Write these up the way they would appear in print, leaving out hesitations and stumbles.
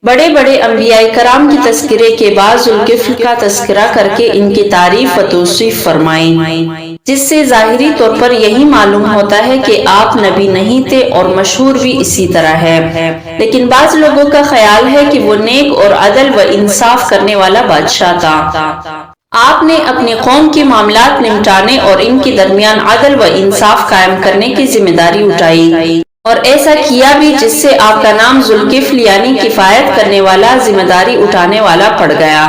بڑے بڑے انبیاء کرام کی تذکرے کے بعد ذوالکفل کا تذکرہ کر کے ان کی تعریف و توصیف فرمائی، جس سے ظاہری طور پر یہی معلوم ہوتا ہے کہ آپ نبی نہیں تھے، اور مشہور بھی اسی طرح ہے۔ لیکن بعض لوگوں کا خیال ہے کہ وہ نیک اور عدل و انصاف کرنے والا بادشاہ تھا۔ آپ نے اپنی قوم کے معاملات نمٹانے اور ان کے درمیان عدل و انصاف قائم کرنے کی ذمہ داری اٹھائی، اور ایسا کیا بھی، جس سے آپ کا نام ذوالکفل یعنی کفایت کرنے والا، ذمہ داری اٹھانے والا پڑ گیا۔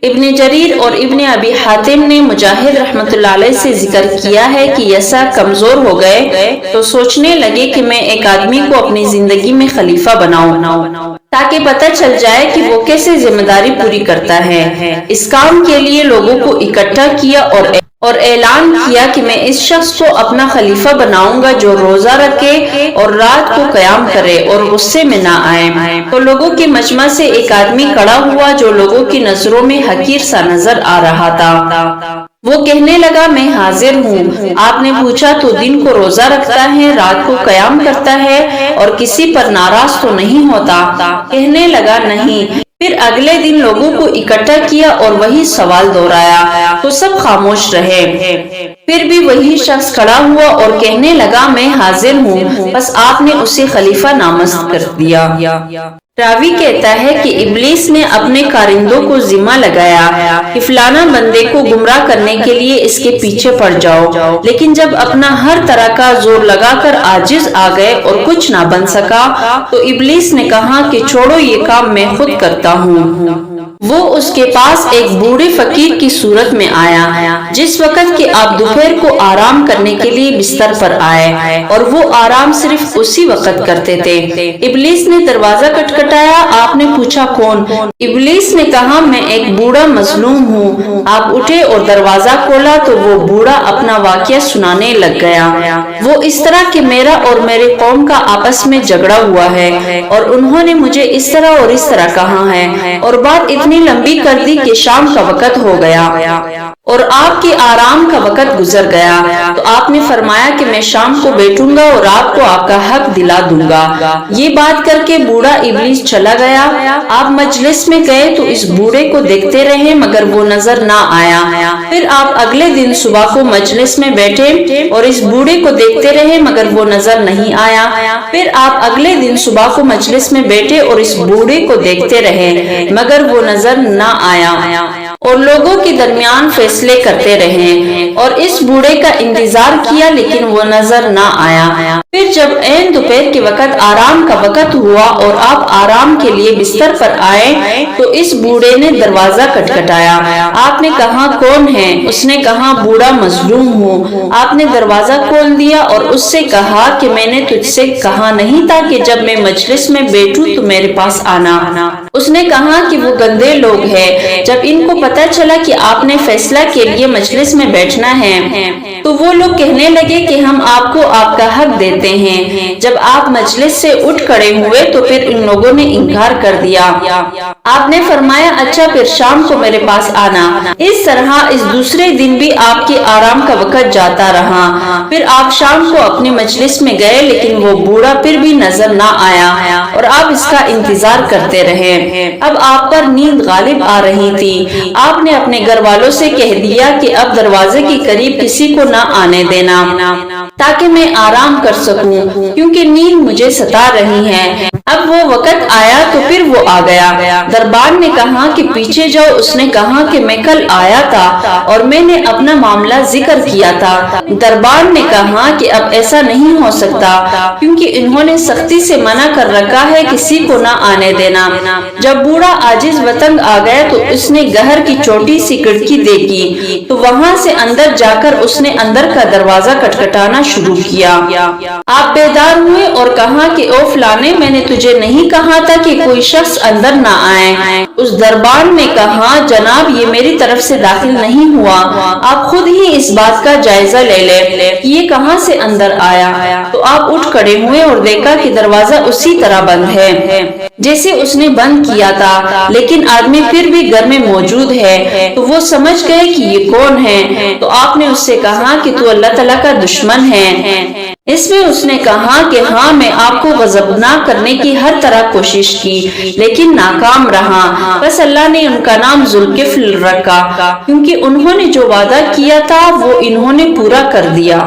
ابن جریر اور ابن ابی حاتم نے مجاہد رحمۃ اللہ علیہ سے ذکر کیا ہے کہ یسع کمزور ہو گئے تو سوچنے لگے کہ میں ایک آدمی کو اپنی زندگی میں خلیفہ بناؤں تاکہ پتہ چل جائے کہ وہ کیسے ذمہ داری پوری کرتا ہے۔ اس کام کے لیے لوگوں کو اکٹھا کیا اور اعلان کیا کہ میں اس شخص کو اپنا خلیفہ بناؤں گا جو روزہ رکھے اور رات کو قیام کرے اور غصے میں نہ آئے۔ تو لوگوں کے مجمع سے ایک آدمی کھڑا ہوا جو لوگوں کی نظروں میں حقیر سا نظر آ رہا تھا۔ وہ کہنے لگا میں حاضر ہوں۔ آپ نے پوچھا تو دن کو روزہ رکھتا ہے، رات کو قیام کرتا ہے اور کسی پر ناراض تو نہیں ہوتا؟ کہنے لگا نہیں۔ پھر اگلے دن لوگوں کو اکٹھا کیا اور وہی سوال دہرایا تو سب خاموش رہے۔ پھر بھی وہی شخص کھڑا ہوا اور کہنے لگا میں حاضر ہوں، بس آپ نے اسے خلیفہ نامزد کر دیا۔ راوی کہتا ہے کہ ابلیس نے اپنے کارندوں کو ذمہ لگایا کہ فلانا بندے کو گمراہ کرنے کے لیے اس کے پیچھے پڑ جاؤ، لیکن جب اپنا ہر طرح کا زور لگا کر عاجز آ گئے اور کچھ نہ بن سکا تو ابلیس نے کہا کہ چھوڑو یہ کام میں خود کرتا ہوں۔ وہ اس کے پاس ایک بوڑھے فقیر کی صورت میں آیا جس وقت کہ آپ دوپہر کو آرام کرنے کے لیے بستر پر آئے، اور وہ آرام صرف اسی وقت کرتے تھے۔ ابلیس نے دروازہ کھٹکھٹایا، آپ نے پوچھا کون؟ ابلیس نے کہا میں ایک بوڑھا مظلوم ہوں۔ آپ اٹھے اور دروازہ کھولا تو وہ بوڑھا اپنا واقعہ سنانے لگ گیا۔ وہ اس طرح کہ میرا اور میرے قوم کا آپس میں جھگڑا ہوا ہے اور انہوں نے مجھے اس طرح اور اس طرح کہا ہے، اور بات اتنی لمبی کر دی کہ شام کا وقت ہو گیا اور آپ کے آرام کا وقت گزر گیا۔ تو آپ نے فرمایا کہ میں شام کو بیٹھوں گا اور آپ کو آپ کا حق دلا دوں گا۔ یہ بات کر کے بوڑھا ابلیس چلا گیا۔ آپ مجلس میں گئے تو اس بوڑھے کو دیکھتے رہے مگر وہ نظر نہ آیا۔ پھر آپ اگلے دن صبح کو مجلس میں بیٹھے اور اس بوڑھے کو دیکھتے رہے مگر وہ نظر نہیں آیا۔ پھر آپ اگلے دن صبح کو مجلس میں بیٹھے اور اس بوڑھے کو دیکھتے رہے مگر وہ نظر نہ آیا، اور لوگوں کے درمیان فیصلے کرتے رہے اور اس بوڑھے کا انتظار کیا لیکن وہ نظر نہ آیا۔ پھر جب عین دوپہر کے وقت آرام کا وقت ہوا اور آپ آرام کے لیے بستر پر آئے تو اس بوڑھے نے دروازہ کھٹکھٹایا۔ آپ نے کہا کون ہے؟ اس نے کہا بوڑھا مظلوم ہوں۔ آپ نے دروازہ کھول دیا اور اس سے کہا کہ میں نے تجھ سے کہا نہیں تھا کہ جب میں مجلس میں بیٹھوں تو میرے پاس آنا؟ اس نے کہا کہ وہ گندے لوگ ہیں۔ جب ان کو پتہ چلا کہ آپ نے فیصلہ کے لیے مجلس میں بیٹھنا ہے تو وہ لوگ کہنے لگے کہ ہم آپ کو آپ کا حق دیتے ہیں۔ جب آپ مجلس سے اٹھ کھڑے ہوئے تو پھر ان لوگوں نے انکار کر دیا۔ آپ نے فرمایا اچھا پھر شام کو میرے پاس آنا۔ اس طرح اس دوسرے دن بھی آپ کے آرام کا وقت جاتا رہا۔ پھر آپ شام کو اپنی مجلس میں گئے لیکن وہ بوڑھا پھر بھی نظر نہ آیا اور آپ اس کا انتظار کرتے رہے۔ اب آپ پر نیند غالب آ رہی تھی۔ آپ نے اپنے گھر والوں سے کہہ دیا کہ اب دروازے کے قریب کسی کو نہ آنے دینا تاکہ میں آرام کر سکوں کیونکہ نیند مجھے ستا رہی ہے۔ اب وہ وقت آیا تو پھر وہ آ گیا۔ دربان نے کہا کہ پیچھے جاؤ۔ اس نے کہا کہ میں کل آیا تھا اور میں نے اپنا معاملہ ذکر کیا تھا۔ دربان نے کہا کہ اب ایسا نہیں ہو سکتا کیونکہ انہوں نے سختی سے منع کر رکھا ہے کسی کو نہ آنے دینا۔ جب بوڑھا عاجز و تنگ آ گیا تو اس نے گھر کی چھوٹی سی کھڑکی دیکھی تو وہاں سے اندر جا کر اس نے اندر کا دروازہ کھٹکھٹانا شروع کیا۔ آپ بیدار ہوئے اور کہا کہ او فلانے میں نے تجھے نہیں کہا تھا کہ کوئی شخص اندر نہ آئے؟ اس دربان نے کہا جناب یہ میری طرف سے داخل نہیں ہوا، آپ خود ہی اس بات کا جائزہ لے لیں یہ کہاں سے اندر آیا۔ تو آپ اٹھ کھڑے ہوئے اور دیکھا کہ دروازہ اسی طرح بند ہے جیسے اس نے بند کیا تھا، لیکن آدمی پھر بھی گھر میں موجود ہے۔ تو وہ سمجھ گئے کہ یہ کون ہے۔ تو آپ نے اس سے کہا کہ تو اللہ تعالیٰ کا دشمن ہے، اس میں اس نے کہا کہ ہاں میں آپ کو غضبناک کرنے کی ہر طرح کوشش کی لیکن ناکام رہا، بس اللہ نے ان کا نام ذوالکفل رکھا کیونکہ انہوں نے جو وعدہ کیا تھا وہ انہوں نے پورا کر دیا۔